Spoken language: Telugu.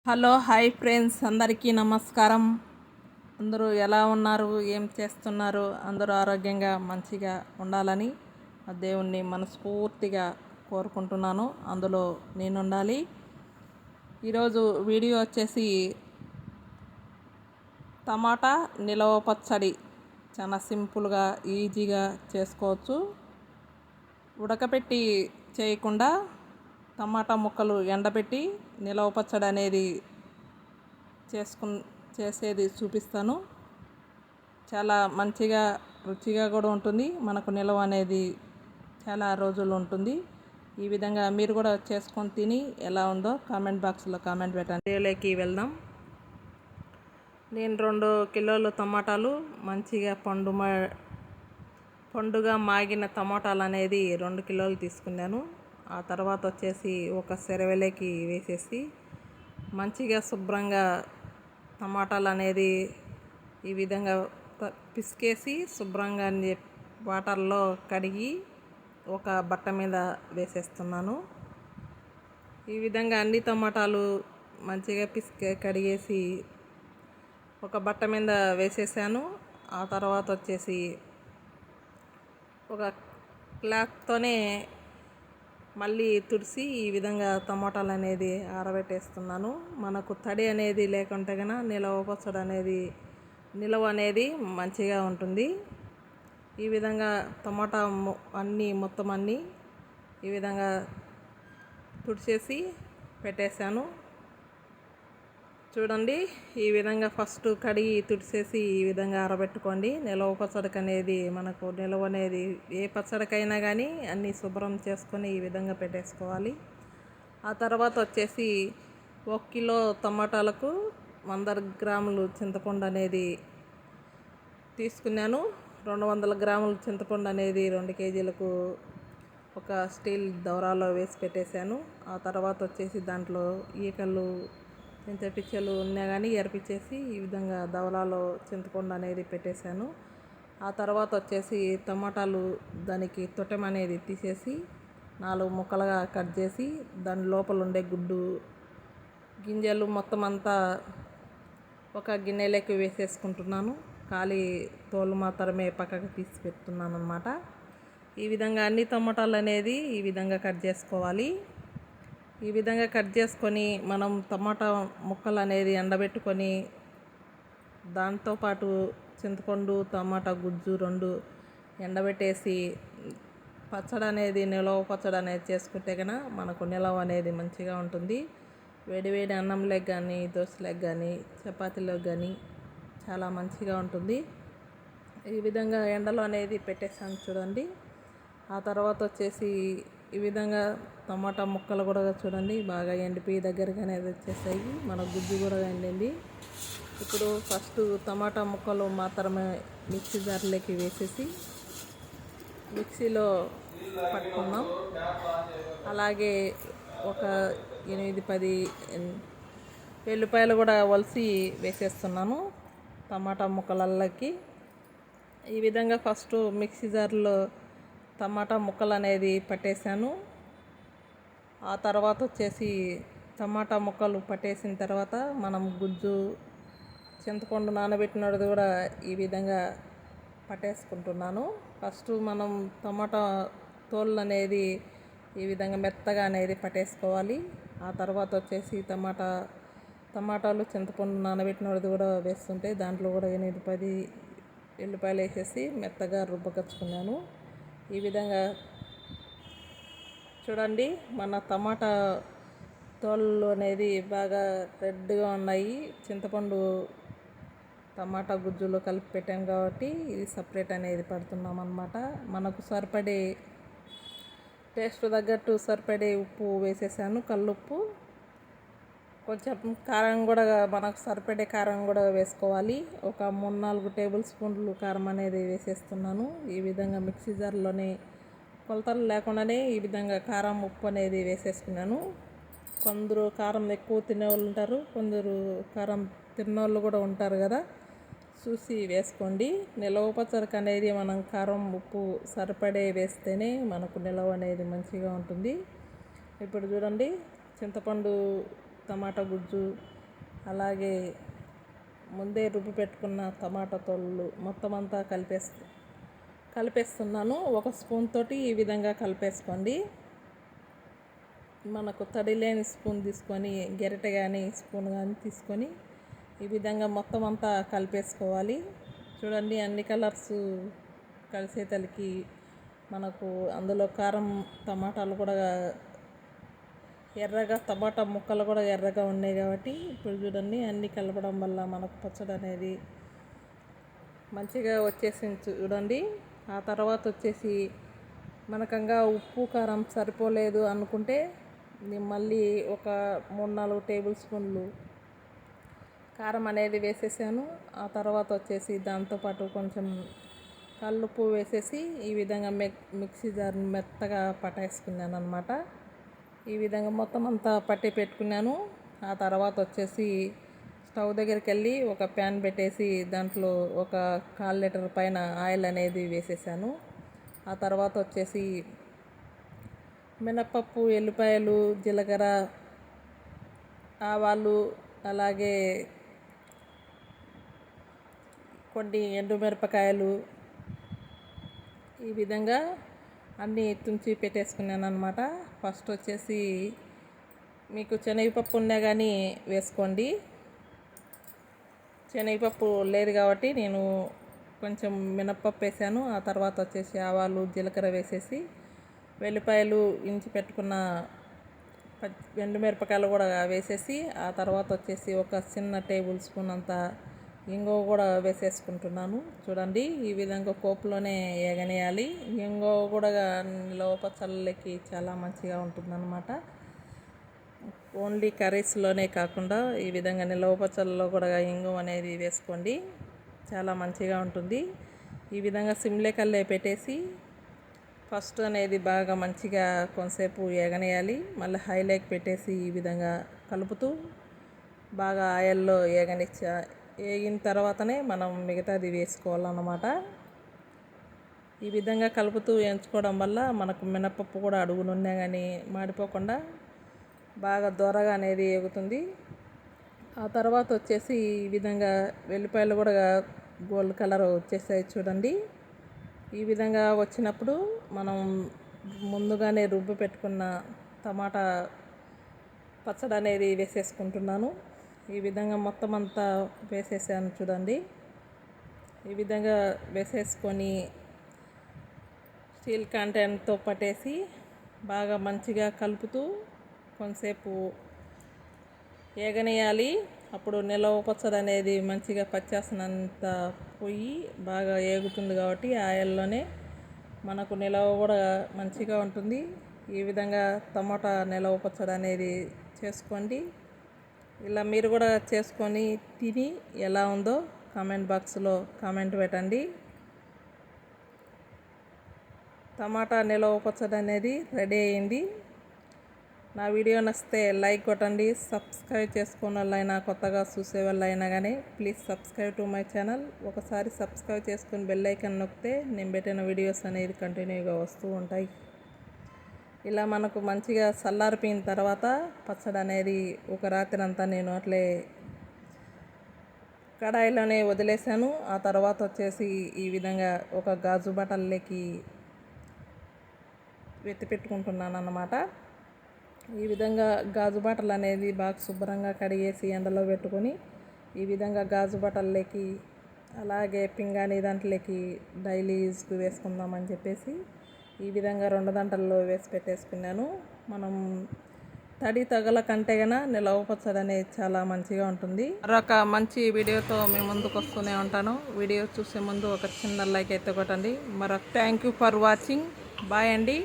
హలో హాయ్ ఫ్రెండ్స్, అందరికీ నమస్కారం. అందరూ ఎలా ఉన్నారు, ఏం చేస్తున్నారు? అందరూ ఆరోగ్యంగా మంచిగా ఉండాలని ఆ దేవుణ్ణి మనస్ఫూర్తిగా కోరుకుంటున్నాను. అందులో నేను ఉండాలి. ఈరోజు వీడియో వచ్చేసి టమాటా నిలవ పచ్చడి చాలా సింపుల్గా ఈజీగా చేసుకోవచ్చు. ఉడకపెట్టి చేయకుండా టమాటా ముక్కలు ఎండబెట్టి నిలవ పచ్చడి అనేది చేసేది చూపిస్తాను. చాలా మంచిగా రుచిగా కూడా ఉంటుంది. మనకు నిలవ అనేది చాలా రోజులు ఉంటుంది. ఈ విధంగా మీరు కూడా చేసుకొని తిని ఎలా ఉందో కామెంట్ బాక్స్లో కామెంట్ పెట్టండి. వీడియోలోకి వెళ్దాం. నేను 2 కిలోలు టమాటాలు మంచిగా పండుగా మాగిన టమాటాలు అనేది 2 కిలోలు తీసుకున్నాను. ఆ తర్వాత వచ్చేసి ఒక సెరవలోకి వేసేసి మంచిగా శుభ్రంగా టమాటాలు అనేది ఈ విధంగా పిసికేసి శుభ్రంగా వాటర్లో కడిగి ఒక బట్ట మీద వేసేస్తున్నాను. ఈ విధంగా అన్ని టమాటాలు మంచిగా కడిగేసి ఒక బట్ట మీద వేసేసాను. ఆ తర్వాత వచ్చేసి ఒక క్లాత్తోనే మళ్ళీ తుడిసి ఈ విధంగా టమాటాలు అనేది ఆరబెట్టేస్తున్నాను. మనకు తడి అనేది లేకుంటే కనుక నిలవ పచ్చడి అనేది నిలవ అనేది మంచిగా ఉంటుంది. ఈ విధంగా టమాటా మొత్తం అన్నీ ఈ విధంగా తుడిచేసి పెట్టేశాను. చూడండి, ఈ విధంగా ఫస్ట్ కడిగి తుడిచేసి ఈ విధంగా ఆరబెట్టుకోండి. నిలవ పచ్చడికి అనేది మనకు నిలవ అనేది ఏ పచ్చడికైనా కానీ అన్నీ శుభ్రం చేసుకొని ఈ విధంగా పెట్టేసుకోవాలి. ఆ తర్వాత వచ్చేసి 1 కిలో టమాటాలకు 100 గ్రాములు చింతపండు అనేది తీసుకున్నాను. 200 గ్రాముల చింతపండు అనేది 2 కేజీలకు ఒక స్టీల్ దవరాలో వేసి పెట్టేశాను. ఆ తర్వాత వచ్చేసి దాంట్లో ఈకలు చింతపిచ్చలు ఉన్నా కానీ ఎరపిచ్చేసి ఈ విధంగా దవరాలో చింతపండు అనేది పెట్టేశాను. ఆ తర్వాత వచ్చేసి టమాటాలు దానికి తొట్టెం అనేది తీసేసి 4 ముక్కలుగా కట్ చేసి దాని లోపల ఉండే గుడ్డు గింజలు మొత్తం అంతా ఒక గిన్నెలోకి వేసేసుకుంటున్నాను. ఖాళీ తోలు మాత్రమే పక్కకు తీసి పెడుతున్నాను అన్నమాట. ఈ విధంగా అన్ని టమాటాలు అనేది ఈ విధంగా కట్ చేసుకోవాలి. ఈ విధంగా కట్ చేసుకొని మనం టమాటా ముక్కలు అనేది ఎండబెట్టుకొని దాంతోపాటు చింతపండు టమాటా గుజ్జు 2 ఎండబెట్టేసి పచ్చడి అనేది నిలవ పచ్చడి అనేది చేసుకుంటే కనుక మనకు నిలవ అనేది మంచిగా ఉంటుంది. వేడివేడి అన్నంలోకి కానీ దోశలోకి కానీ చపాతీలోకి కానీ చాలా మంచిగా ఉంటుంది. ఈ విధంగా ఎండలో అనేది పెట్టేసాను చూడండి. ఆ తర్వాత వచ్చేసి ఈ విధంగా టమాటా ముక్కలు కూడా చూడండి బాగా ఎండిపోయి దగ్గరగా అనేది వచ్చేసాయి. మన గుజ్జు కూడా ఎండింది. ఇప్పుడు ఫస్ట్ టమాటా ముక్కలు మాత్రమే మిక్సీ జార్లోకి వేసేసి మిక్సీలో పట్టుకున్నాం. అలాగే ఒక 8-10 వెల్లిపాయలు కూడా ఒలిసి వేసేస్తున్నాను టమాటా ముక్కలకి. ఈ విధంగా ఫస్ట్ మిక్సీ జార్లో టమాటా ముక్కలు అనేది పట్టేశాను. ఆ తర్వాత వచ్చేసి టమాటా ముక్కలు పట్టేసిన తర్వాత మనం గుజ్జు చింతపండు నానబెట్టినది కూడా ఈ విధంగా పట్టేసుకుంటున్నాను. ఫస్ట్ మనం టమాటా తోళ్ళు అనేది ఈ విధంగా మెత్తగా అనేది పట్టేసుకోవాలి. ఆ తర్వాత వచ్చేసి టమాటాలు చింతపండు నానబెట్టినది కూడా వేస్తుంటే దాంట్లో కూడా 8-10 ఎల్లిపాయలు వేసేసి మెత్తగా రుబ్బకచ్చుకున్నాను. ఈ విధంగా చూడండి, మన టమాటా తోళ్ళు అనేది బాగా రెడ్గా ఉన్నాయి. చింతపండు టమాటా గుజ్జులో కలిపి పెట్టాం కాబట్టి ఇది సపరేట్ అనేది పడుతున్నాం అన్నమాట. మనకు సరిపడే టేస్ట్ తగ్గట్టు సరిపడే ఉప్పు వేసేసాను, కల్లుప్పు. కొంచెం కారం కూడా మనకు సరిపడే కారం కూడా వేసుకోవాలి. ఒక 3-4 టేబుల్ స్పూన్లు కారం అనేది వేసేస్తున్నాను. ఈ విధంగా మిక్సీ జార్లోనే కొలతలు లేకుండానే ఈ విధంగా కారం ఉప్పు అనేది వేసేసుకున్నాను. కొందరు కారం ఎక్కువ తినేవాళ్ళు ఉంటారు, కొందరు కారం తిన్నోళ్ళు కూడా ఉంటారు కదా. చూసి వేసుకోండి. నిలవ పచ్చడికి అనేది మనం కారం ఉప్పు సరిపడే వేస్తేనే మనకు నిలవ అనేది మంచిగా ఉంటుంది. ఇప్పుడు చూడండి, చింతపండు టమాటా గుజ్జు అలాగే ముందే రుబ్బి పెట్టుకున్న టమాటా తోళ్ళు మొత్తం అంతా కలిపేస్తున్నాను. ఒక స్పూన్ తోటి ఈ విధంగా కలిపేసుకోండి. మనకు తడి లేని స్పూన్ తీసుకొని, గెరిటె కానీ స్పూన్ కానీ తీసుకొని ఈ విధంగా మొత్తం అంతా కలిపేసుకోవాలి. చూడండి, అన్ని కలర్స్ కలిసేతలకి మనకు అందులో కారం, టమాటాలు కూడా ఎర్రగా, టమాటా ముక్కలు కూడా ఎర్రగా ఉన్నాయి కాబట్టి ఇప్పుడు చూడండి అన్నీ కలపడం వల్ల మనకు పచ్చడి అనేది మంచిగా వచ్చేసింది చూడండి. ఆ తర్వాత వచ్చేసి మనకంగా ఉప్పు కారం సరిపోలేదు అనుకుంటే మళ్ళీ ఒక 3-4 టేబుల్ స్పూన్లు కారం అనేది వేసేసాను. ఆ తర్వాత వచ్చేసి దాంతోపాటు కొంచెం కల్లుప్పు వేసేసి ఈ విధంగా మిక్సీ జార్ మెత్తగా పట్టేసుకున్నాను అనమాట. ఈ విధంగా మొత్తం అంతా పట్టి పెట్టుకున్నాను. ఆ తర్వాత వచ్చేసి స్టవ్ దగ్గరికి వెళ్ళి ఒక ప్యాన్ పెట్టేసి దాంట్లో ఒక 1/4 లీటర్ పైన ఆయిల్ అనేది వేసేసాను. ఆ తర్వాత వచ్చేసి మినపప్పు, ఎల్లిపాయలు, జీలకర్ర, ఆవాలు, అలాగే కొన్ని ఎండుమిరపకాయలు ఈ విధంగా అన్నీ తుంచి పెట్టేసుకున్నాను అనమాట. ఫస్ట్ వచ్చేసి మీకు శనగపప్పు ఉన్నా కానీ వేసుకోండి. శనగపప్పు లేదు కాబట్టి నేను కొంచెం మినప్పప్పు వేసాను. ఆ తర్వాత వచ్చేసి ఆవాలు, జీలకర్ర వేసేసి వెల్లిపాయలు ఇంచి పెట్టుకున్న ఎండుమిరపకాయలు కూడా వేసేసి ఆ తర్వాత వచ్చేసి ఒక చిన్న టేబుల్ స్పూన్ అంత ఇంగువ కూడా వేసేసుకుంటున్నాను. చూడండి, ఈ విధంగా పోపులోనే ఎగనేయాలి. ఇంగువ కూడా నిలవ పచ్చళ్ళకి చాలా మంచిగా ఉంటుందన్నమాట. ఓన్లీ కర్రీస్లోనే కాకుండా ఈ విధంగా నిలవ పచ్చళ్ళలో కూడా ఇంగువ అనేది వేసుకోండి, చాలా మంచిగా ఉంటుంది. ఈ విధంగా సిమ్లే కల్లే పెట్టేసి ఫస్ట్ అనేది బాగా మంచిగా కొంతసేపు ఎగనేయాలి. మళ్ళీ హైలోకి పెట్టేసి ఈ విధంగా కలుపుతూ బాగా ఆయిల్లో వేగిన తర్వాతనే మనం మిగతాది వేసుకోవాలన్నమాట. ఈ విధంగా కలుపుతూ వేయించుకోవడం వల్ల మనకు మినపప్పు కూడా అడుగునున్నా కానీ మాడిపోకుండా బాగా దోరగా అనేది వేగుతుంది. ఆ తర్వాత వచ్చేసి ఈ విధంగా వెల్లిపాయలు కూడా గోల్డ్ కలర్ వచ్చేసాయి చూడండి. ఈ విధంగా వచ్చినప్పుడు మనం ముందుగానే రుబ్బి పెట్టుకున్న టమాటా పచ్చడి అనేది వేసేసుకుంటున్నాను. ఈ విధంగా మొత్తం అంతా వేసేసాను చూడండి. ఈ విధంగా వేసేసుకొని స్టీల్ కంటైనర్తో పట్టేసి బాగా మంచిగా కలుపుతూ కొంతసేపు ఏగనేయాలి. అప్పుడు నిలవ పచ్చడి అనేది మంచిగా పచ్చేసినంత పోయి బాగా ఏగుతుంది కాబట్టి ఆయిల్లోనే మనకు నిలవ కూడా మంచిగా ఉంటుంది. ఈ విధంగా టమాటా నిలవ పచ్చడి అనేది చేసుకోండి. ఇలా మీరు కూడా చేసుకొని తిని ఎలా ఉందో కామెంట్ బాక్స్లో కామెంట్ పెట్టండి. టమాటా నిలవ పచ్చడి అనేది రెడీ అయింది. నా వీడియో నచ్చితే లైక్ కొట్టండి. సబ్స్క్రైబ్ చేసుకున్న వాళ్ళైనా కొత్తగా చూసే వాళ్ళైనా కానీ please subscribe to my channel. ఒకసారి సబ్స్క్రైబ్ చేసుకుని బెల్ ఐకాన్ నొక్కితే నేను పెట్టిన వీడియోస్ అనేది కంటిన్యూగా వస్తూ ఉంటాయి. ఇలా మనకు మంచిగా చల్లారిపోయిన తర్వాత పచ్చడి అనేది ఒక రాత్రి అంతా నేను అట్లే కడాయిలోనే వదిలేసాను. ఆ తర్వాత వచ్చేసి ఈ విధంగా ఒక గాజు బట్టలకి వెత్తి పెట్టుకుంటున్నాను అన్నమాట. ఈ విధంగా గాజు బట్టలు అనేది బాగా శుభ్రంగా కడిగేసి ఎండలో పెట్టుకొని ఈ విధంగా గాజు బట్టలకి అలాగే పింగాణి దాంట్లోకి డైలీ యూజ్కి వేసుకుందామని చెప్పేసి ఈ విధంగా 2 దంటల్లో వేసి పెట్టేసుకున్నాను. మనం తడి తగల కంటే గన నిలవ పచ్చడి అనేది చాలా మంచిగా ఉంటుంది. మరొక మంచి వీడియోతో మేము ముందుకు వస్తూనే ఉంటాను. వీడియో చూసే ముందు ఒక చిన్న లైక్ అయితే కొట్టండి. Thank you for watching. Bye అండి.